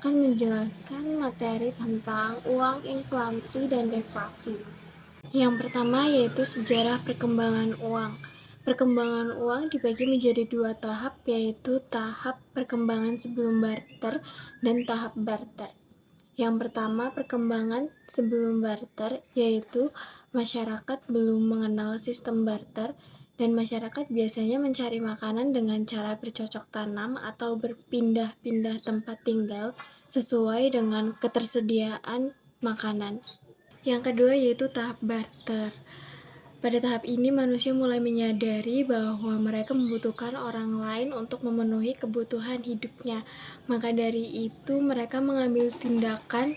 akan menjelaskan materi tentang uang, inflasi, dan deflasi. Yang pertama yaitu sejarah perkembangan uang. Perkembangan uang dibagi menjadi dua tahap, yaitu tahap perkembangan sebelum barter dan tahap barter. Yang pertama, perkembangan sebelum barter, yaitu masyarakat belum mengenal sistem barter dan masyarakat biasanya mencari makanan dengan cara bercocok tanam atau berpindah-pindah tempat tinggal sesuai dengan ketersediaan makanan. Yang kedua yaitu tahap barter. Pada tahap ini manusia mulai menyadari bahwa mereka membutuhkan orang lain untuk memenuhi kebutuhan hidupnya. Maka dari itu mereka mengambil tindakan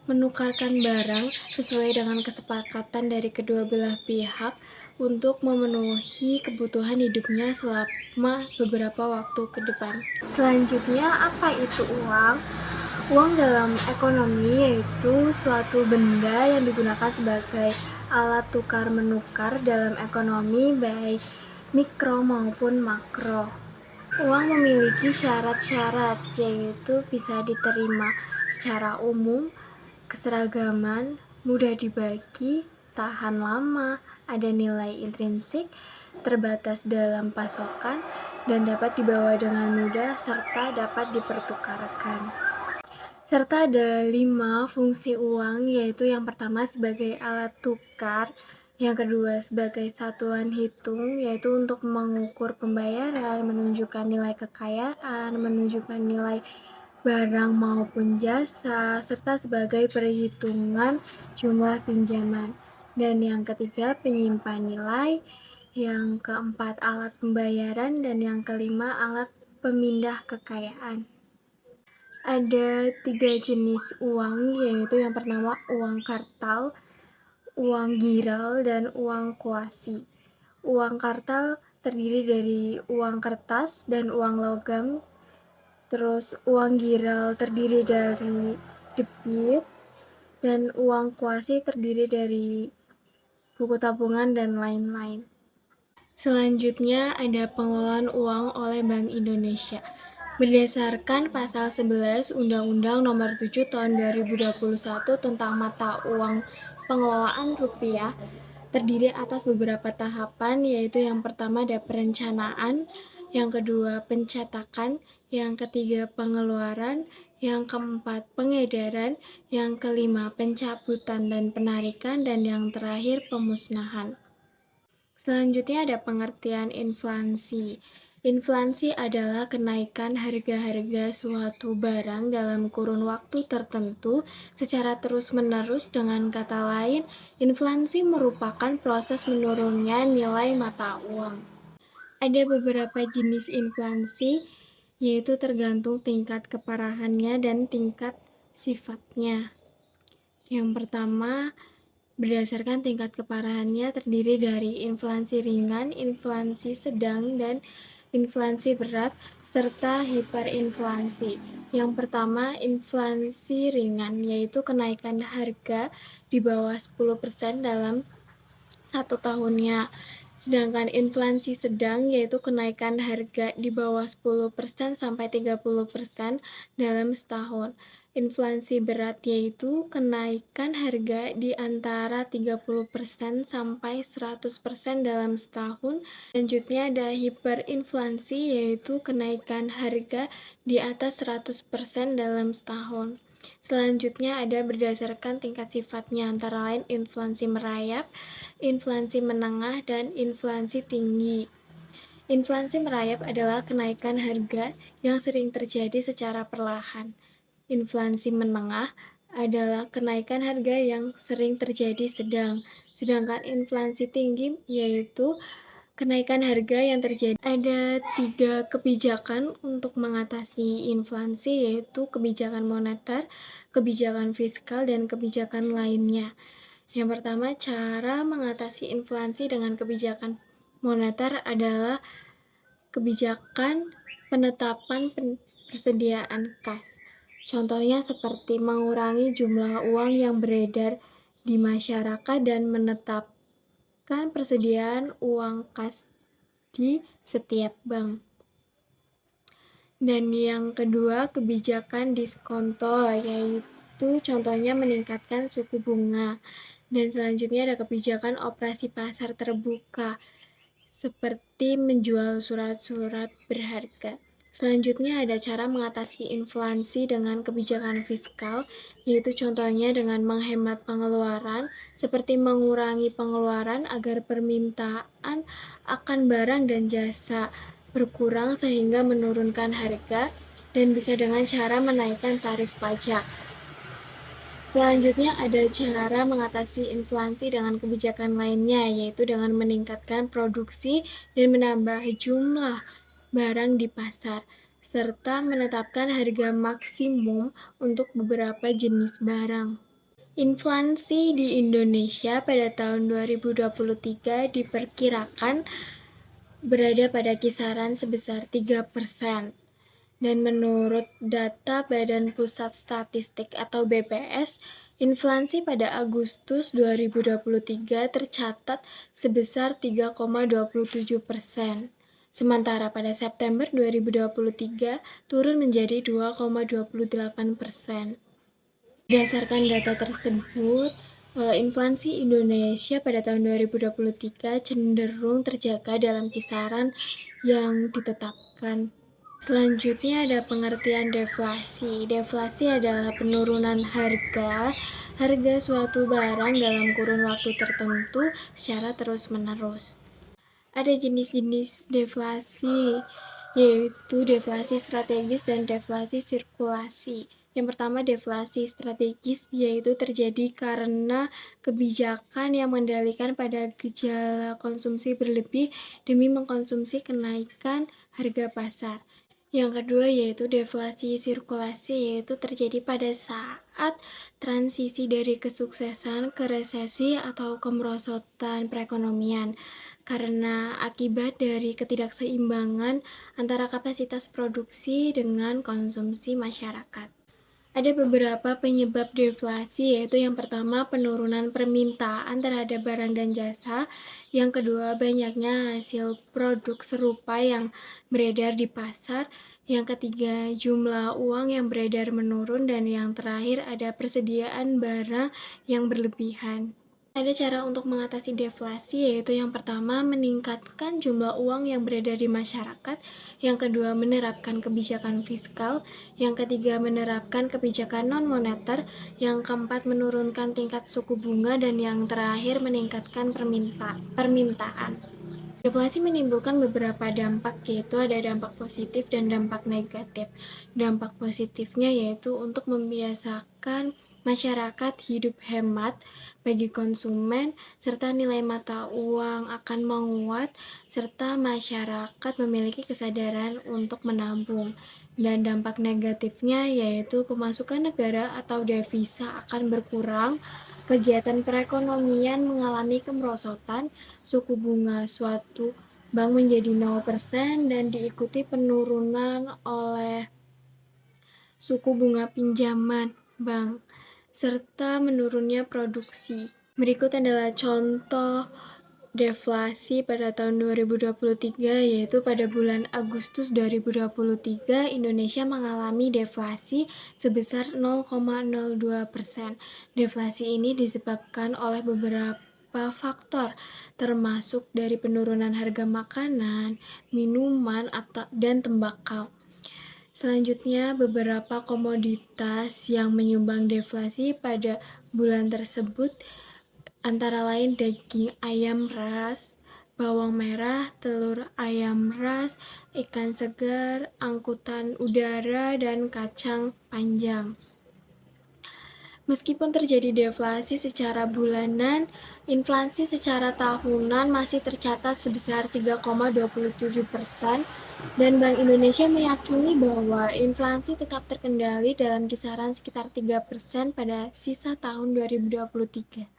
menukarkan barang sesuai dengan kesepakatan dari kedua belah pihak untuk memenuhi kebutuhan hidupnya selama beberapa waktu ke depan. Selanjutnya, apa itu uang? Uang dalam ekonomi yaitu suatu benda yang digunakan sebagai alat tukar-menukar dalam ekonomi baik mikro maupun makro. Uang memiliki syarat-syarat yaitu bisa diterima secara umum, keseragaman, mudah dibagi, tahan lama, ada nilai intrinsik, terbatas dalam pasokan, dan dapat dibawa dengan mudah serta dapat dipertukarkan. Serta ada 5 fungsi uang, yaitu yang pertama sebagai alat tukar, yang kedua sebagai satuan hitung, yaitu untuk mengukur pembayaran, menunjukkan nilai kekayaan, menunjukkan nilai barang maupun jasa, serta sebagai perhitungan jumlah pinjaman. Dan yang ketiga penyimpan nilai, yang keempat alat pembayaran, dan yang kelima alat pemindah kekayaan. Ada 3 jenis uang, yaitu yang pertama uang kartal, uang giral, dan uang kuasi. Uang kartal terdiri dari uang kertas dan uang logam, terus uang giral terdiri dari debit, dan uang kuasi terdiri dari buku tabungan dan lain-lain. Selanjutnya ada pengelolaan uang oleh Bank Indonesia. Berdasarkan pasal 11 Undang-Undang Nomor 7 Tahun 2021 tentang mata uang pengelolaan rupiah, terdiri atas beberapa tahapan, yaitu yang pertama ada perencanaan, yang kedua pencetakan, yang ketiga pengeluaran, yang keempat pengedaran, yang kelima pencabutan dan penarikan, dan yang terakhir pemusnahan. Selanjutnya ada pengertian inflasi. Inflasi adalah kenaikan harga-harga suatu barang dalam kurun waktu tertentu secara terus-menerus. Dengan kata lain, inflasi merupakan proses menurunnya nilai mata uang. Ada beberapa jenis inflasi, yaitu tergantung tingkat keparahannya dan tingkat sifatnya. Yang pertama, berdasarkan tingkat keparahannya terdiri dari inflasi ringan, inflasi sedang, dan inflasi berat, serta hiperinflasi. Yang pertama, inflasi ringan, yaitu kenaikan harga di bawah 10% dalam satu tahunnya. Sedangkan inflasi sedang yaitu kenaikan harga di bawah 10% sampai 30% dalam setahun. Inflasi berat yaitu kenaikan harga di antara 30% sampai 100% dalam setahun. Selanjutnya ada hiperinflasi yaitu kenaikan harga di atas 100% dalam setahun. Selanjutnya ada berdasarkan tingkat sifatnya, antara lain inflasi merayap, inflasi menengah, dan inflasi tinggi. Inflasi merayap adalah kenaikan harga yang sering terjadi secara perlahan. Inflasi menengah adalah kenaikan harga yang sering terjadi sedang. Sedangkan inflasi tinggi yaitu kenaikan harga yang terjadi. Ada 3 kebijakan untuk mengatasi inflasi, yaitu kebijakan moneter, kebijakan fiskal, dan kebijakan lainnya. Yang pertama, cara mengatasi inflasi dengan kebijakan moneter adalah kebijakan penetapan persediaan kas. Contohnya seperti mengurangi jumlah uang yang beredar di masyarakat dan menetapkan persediaan uang kas di setiap bank. Dan yang kedua, kebijakan diskonto, yaitu contohnya meningkatkan suku bunga. Dan selanjutnya ada kebijakan operasi pasar terbuka, seperti menjual surat-surat berharga. Selanjutnya ada cara mengatasi inflasi dengan kebijakan fiskal, yaitu contohnya dengan menghemat pengeluaran, seperti mengurangi pengeluaran agar permintaan akan barang dan jasa berkurang sehingga menurunkan harga, dan bisa dengan cara menaikkan tarif pajak. Selanjutnya ada cara mengatasi inflasi dengan kebijakan lainnya, yaitu dengan meningkatkan produksi dan menambah jumlah barang di pasar, serta menetapkan harga maksimum untuk beberapa jenis barang. Inflasi di Indonesia pada tahun 2023 diperkirakan berada pada kisaran sebesar 3%. Dan menurut data Badan Pusat Statistik atau BPS, inflasi pada Agustus 2023 tercatat sebesar 3,27%. Sementara pada September 2023 turun menjadi 2,28%. Berdasarkan data tersebut, inflasi Indonesia pada tahun 2023 cenderung terjaga dalam kisaran yang ditetapkan. Selanjutnya ada pengertian deflasi. Deflasi adalah penurunan harga suatu barang dalam kurun waktu tertentu secara terus-menerus. Ada jenis-jenis deflasi, yaitu deflasi strategis dan deflasi sirkulasi. Yang pertama, deflasi strategis, yaitu terjadi karena kebijakan yang mengendalikan pada gejala konsumsi berlebih demi mengkonsumsi kenaikan harga pasar. Yang kedua yaitu deflasi sirkulasi, yaitu terjadi pada saat transisi dari kesuksesan ke resesi atau kemerosotan perekonomian karena akibat dari ketidakseimbangan antara kapasitas produksi dengan konsumsi masyarakat. Ada beberapa penyebab deflasi, yaitu yang pertama penurunan permintaan terhadap barang dan jasa, yang kedua banyaknya hasil produk serupa yang beredar di pasar, yang ketiga jumlah uang yang beredar menurun, dan yang terakhir ada persediaan barang yang berlebihan. Ada cara untuk mengatasi deflasi, yaitu yang pertama meningkatkan jumlah uang yang beredar di masyarakat, yang kedua menerapkan kebijakan fiskal, yang ketiga menerapkan kebijakan non-moneter, yang keempat menurunkan tingkat suku bunga, dan yang terakhir meningkatkan permintaan. Deflasi menimbulkan beberapa dampak, yaitu ada dampak positif dan dampak negatif. Dampak positifnya yaitu untuk membiasakan masyarakat hidup hemat bagi konsumen, serta nilai mata uang akan menguat, serta masyarakat memiliki kesadaran untuk menabung. Dan dampak negatifnya yaitu pemasukan negara atau devisa akan berkurang, kegiatan perekonomian mengalami kemerosotan, suku bunga suatu bank menjadi 0% dan diikuti penurunan oleh suku bunga pinjaman bank, serta menurunnya produksi. Berikut adalah contoh deflasi pada tahun 2023, yaitu pada bulan Agustus 2023 Indonesia mengalami deflasi sebesar 0,02%. Deflasi ini disebabkan oleh beberapa faktor, termasuk dari penurunan harga makanan, minuman, dan tembakau. Selanjutnya, beberapa komoditas yang menyumbang deflasi pada bulan tersebut antara lain daging ayam ras, bawang merah, telur ayam ras, ikan segar, angkutan udara, dan kacang panjang. Meskipun terjadi deflasi secara bulanan, inflasi secara tahunan masih tercatat sebesar 3,27%, dan Bank Indonesia meyakini bahwa inflasi tetap terkendali dalam kisaran sekitar 3% pada sisa tahun 2023.